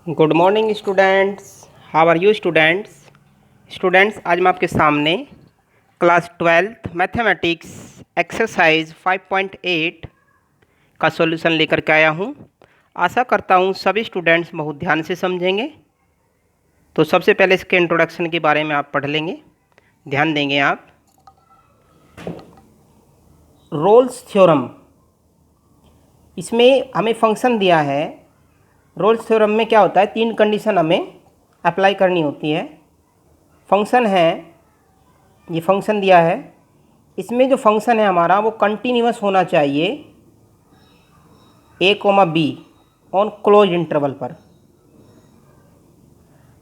Good morning students. How are you students आज मैं आपके सामने क्लास 12th मैथमेटिक्स एक्सरसाइज 5.8 का सॉल्यूशन लेकर के आया हूँ। आशा करता हूँ सभी स्टूडेंट्स बहुत ध्यान से समझेंगे। तो सबसे पहले इसके इंट्रोडक्शन के बारे में आप पढ़ लेंगे, ध्यान देंगे आप। रोल्स थ्योरम, इसमें हमें फंक्शन दिया है। रोल्स थ्योरम में क्या होता है, तीन कंडीशन हमें अप्लाई करनी होती है। फंक्शन है, ये फंक्शन दिया है, इसमें जो फंक्शन है हमारा वो कंटिन्यूअस होना चाहिए a, b on close interval पर।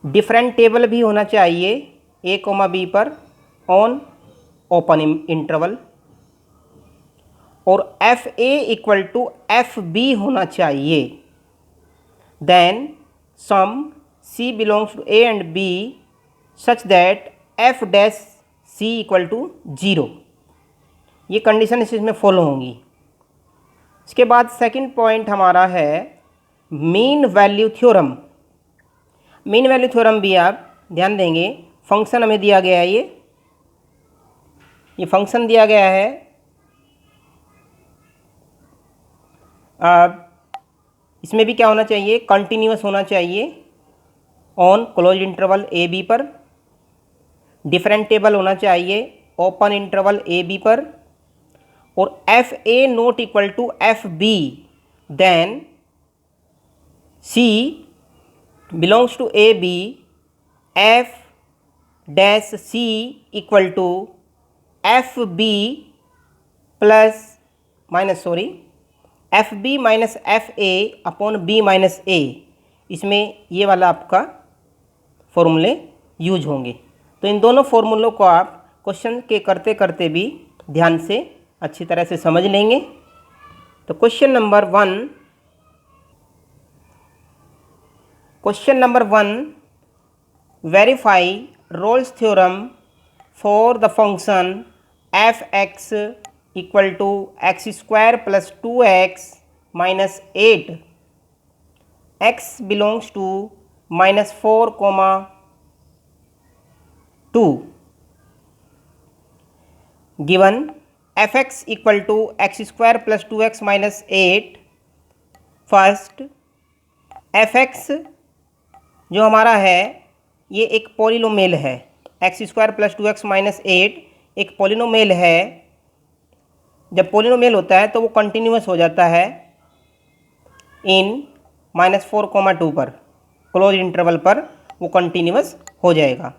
डिफरेंटेबल भी होना चाहिए a, b पर ऑन ओपन इंटरवल। और fa इक्वल टू fb होना चाहिए। Then sum c belongs to a and b such that f dash c equal to 0। ये कंडीशन इसमें फॉलो होंगी। इसके बाद सेकंड पॉइंट हमारा है mean value theorem. Mean value theorem भी आप ध्यान देंगे। फंक्शन हमें दिया गया है, ये फंक्शन दिया गया है। इसमें भी क्या होना चाहिए, कंटिन्यूअस होना चाहिए on close interval A B पर। डिफरेंटेबल होना चाहिए ओपन इंटरवल ए बी पर। और F A not equal to F B, then C belongs to A B, F dash C equal to F B plus minus F B minus F A upon B minus A. इसमें ये वाला आपका फॉर्मूले use होंगे। तो इन दोनों फॉर्मूलों को आप क्वेश्चन के करते करते भी ध्यान से अच्छी तरह से समझ लेंगे। तो question number one, verify Rolle's theorem for the function f x equal to x square plus 2x minus 8, x belongs to -4, 2 given f x equal to x square plus 2x minus 8। First f x जो हमारा है ये एक polynomial है। X square plus 2x minus 8 एक polynomial है। जब polynomial होता है तो वो कंटिन्यूअस हो जाता है इन -4, 2 पर, क्लोज इंटरवल पर वो कंटिन्यूअस हो जाएगा।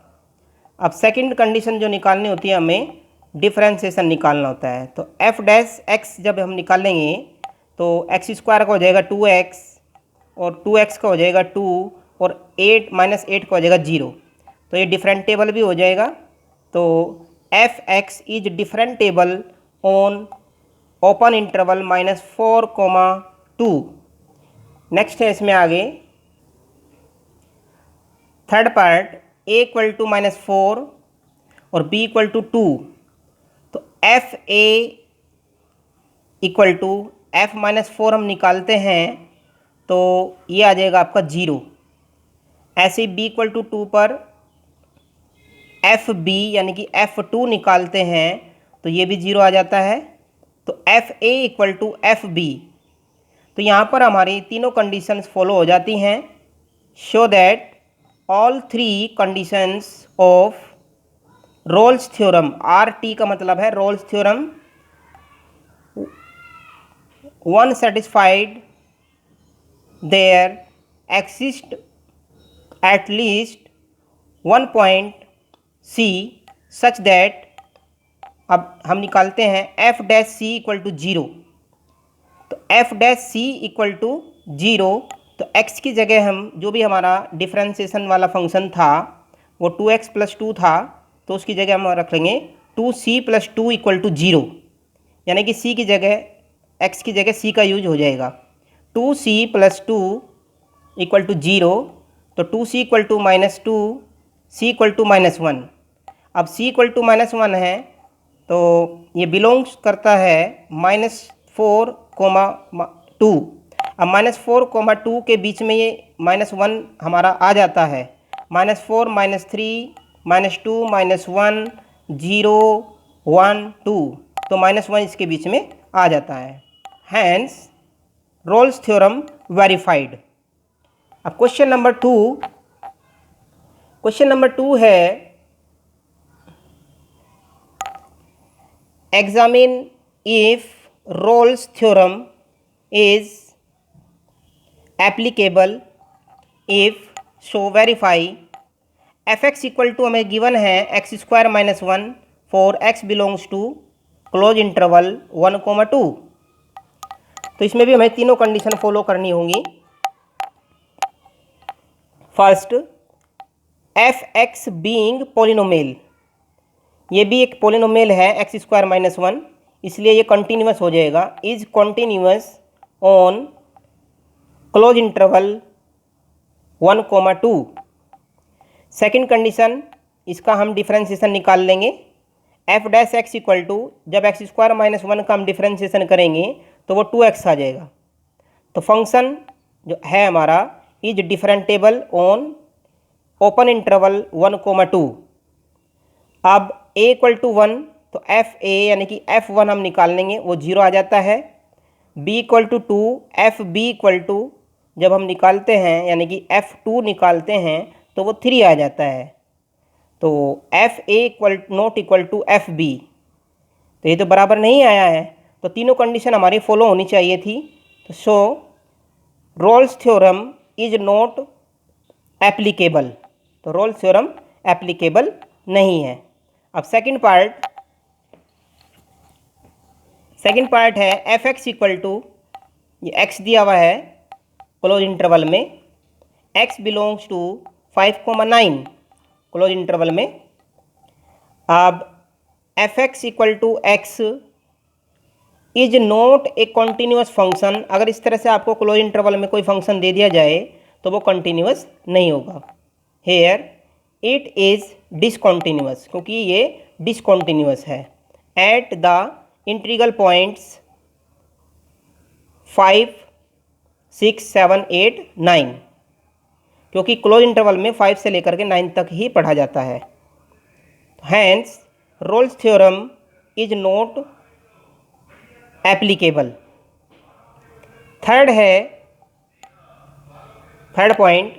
अब सेकंड कंडीशन जो निकालनी होती है, हमें डिफरेंशिएशन निकालना होता है। तो एफ डैश एक्स जब हम निकालेंगे तो एक्स स्क्वायर का हो जाएगा 2x और 2x का हो जाएगा 2 और 8 माइनस 8 का हो जाएगा 0। तो ये डिफरेंटेबल भी हो जाएगा। तो f x is differentiable on open interval -4, 2। Next है इसमें आगे third part, a equal to -4 और b इक्वल टू 2। तो f a equal to f -4 हम निकालते हैं तो ये आ जाएगा आपका 0। ऐसे ही b इक्वल टू 2 पर एफ बी यानी कि f2 निकालते हैं तो ये भी 0 आ जाता है। तो f a equal to F b. तो यहाँ पर हमारी तीनों कंडीशंस फॉलो हो जाती हैं। Show that all 3 conditions of Rolle's theorem, R T का मतलब है Rolle's theorem, one satisfied there exist at least one point c such that. अब हम निकालते हैं f dash C equal to 0। तो f dash C equal to 0, तो x की जगह हम जो भी हमारा डिफरेंशिएशन वाला फंक्शन था वो 2x प्लस 2 था, तो उसकी जगह हम रख लेंगे 2c प्लस 2 इक्वल टू 0। यानी कि c की जगह x की जगह c का यूज हो जाएगा। 2c प्लस 2 इक्वल टू 0, तो 2c equal to -2, c equal to -1। अब c इक्वल टू -1 है तो ये बिलोंग्स करता है -4, 2। अब -4, 2 के बीच में ये -1 हमारा आ जाता है। -4, -3, -2, -1, 0, 1, 2, तो -1 इसके बीच में आ जाता है। Hence Rolle's theorem verified. अब क्वेश्चन नंबर 2 है, examine if Rolle's theorem is applicable if show verify. fx equal to हमें गिवन है x² - 1 for x belongs to close interval 1, 2। तो इसमें भी हमें तीनों कंडीशन फॉलो करनी होंगी। फर्स्ट, fx बीइंग पोलिनोमियल, ये भी एक पोलिनोमियल है x² - 1, इसलिए ये कंटिन्यूअस हो जाएगा। Is continuous on close interval 1, 2। Second condition, इसका हम डिफ्रेंशिएशन निकाल लेंगे। f' इक्वल टू, जब x² - 1 का हम डिफ्रेंशिएशन करेंगे तो वो 2x आ जाएगा। तो फंक्शन जो है हमारा is differentiable on open interval 1, 2। अब a इक्वल टू 1, तो fa यानी कि f1 हम निकाल लेंगे, वो 0 आ जाता है। b equal to 2, fb equal to जब हम निकालते हैं यानी कि f2 निकालते हैं तो वो 3 आ जाता है। तो fa not equal to fb, तो ये तो बराबर नहीं आया है। तो तीनों कंडीशन हमारी फॉलो होनी चाहिए थी। तो so Rolle's theorem is not applicable, तो रोल्स थ्योरम एप्लीकेबल नहीं है। अब सेकंड पार्ट है fx इक्वल टू, ये x दिया हुआ है क्लोज इंटरवल में, x belongs to 5, 9 close interval में। अब fx equal to x is not a continuous function. अगर इस तरह से आपको क्लोज इंटरवल में कोई फंक्शन दे दिया जाए तो वो कॉन्टीन्यूअस नहीं होगा। हेयर इट इज़ डिसकॉन्टीन्यूअस, क्योंकि ये डिसकॉन्टीन्यूअस है एट द इंटीग्रल पॉइंट्स 5, 6, 7, 8, 9, क्योंकि क्लोज इंटरवल में 5 से लेकर के 9 तक ही पढ़ा जाता है। Hence Rolle's theorem is not applicable. Third point,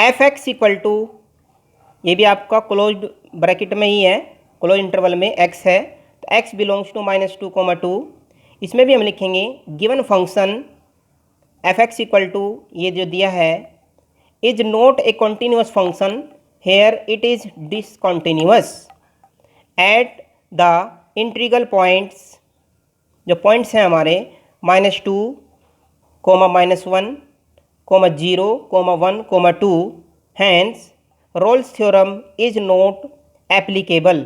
fx equal to, ये भी आपका क्लोज्ड ब्रैकेट में ही है, क्लोज इंटरवल में x है, तो x बिलोंग्स टू -2, 2। इसमें भी हम लिखेंगे given function fx equal to, ये जो दिया है, is not a continuous function, here it is discontinuous at the integral points, जो पॉइंट्स हैं हमारे -2, -1, -0, -1, 2। Hence Rolle's theorem is not applicable,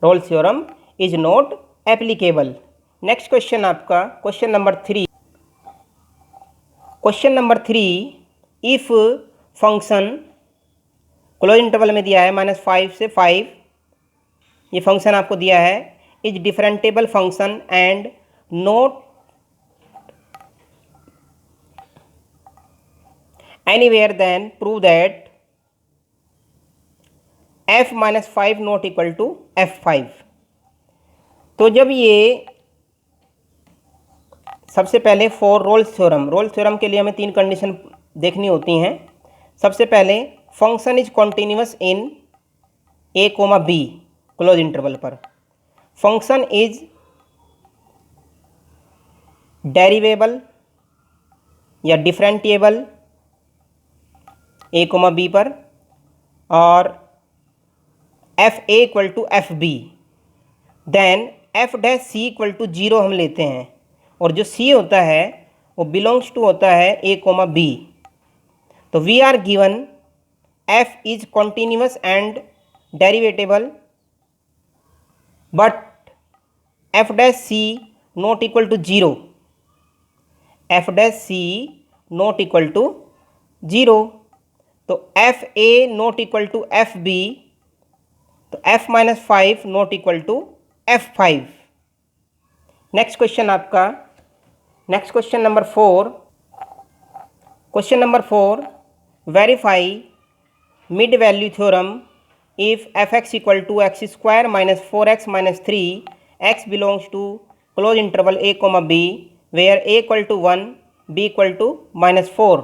Rolle's theorem is not applicable. Next question आपका question number 3। Question number 3, if function close interval में दिया है -5 से 5, ये function आपको दिया है, is differentiable function and not anywhere, then prove that f - 5 not equal to f5। तो जब ये सबसे पहले फॉर रोल्स थ्योरम के लिए हमें 3 कंडीशन देखनी होती हैं। सबसे पहले function is continuous in a, b close interval पर, फंक्शन इज डेरिवेबल या डिफरेंटिएबल a, b पर, और fa equal to fb, then f' equal to 0 हम लेते हैं, और जो c होता है वो बिलोंग्स टू होता है a, b। तो we are given f is continuous and derivable but f' not equal to 0, f' not equal to 0। तो fa not equal to fb, तो f - 5 not equal to f5। Next question आपका, next question number 4। Question number 4, verify mid value theorem if fx equal to x square minus 4x minus 3 x belongs to close interval a, b where a equal to 1 b equal to -4।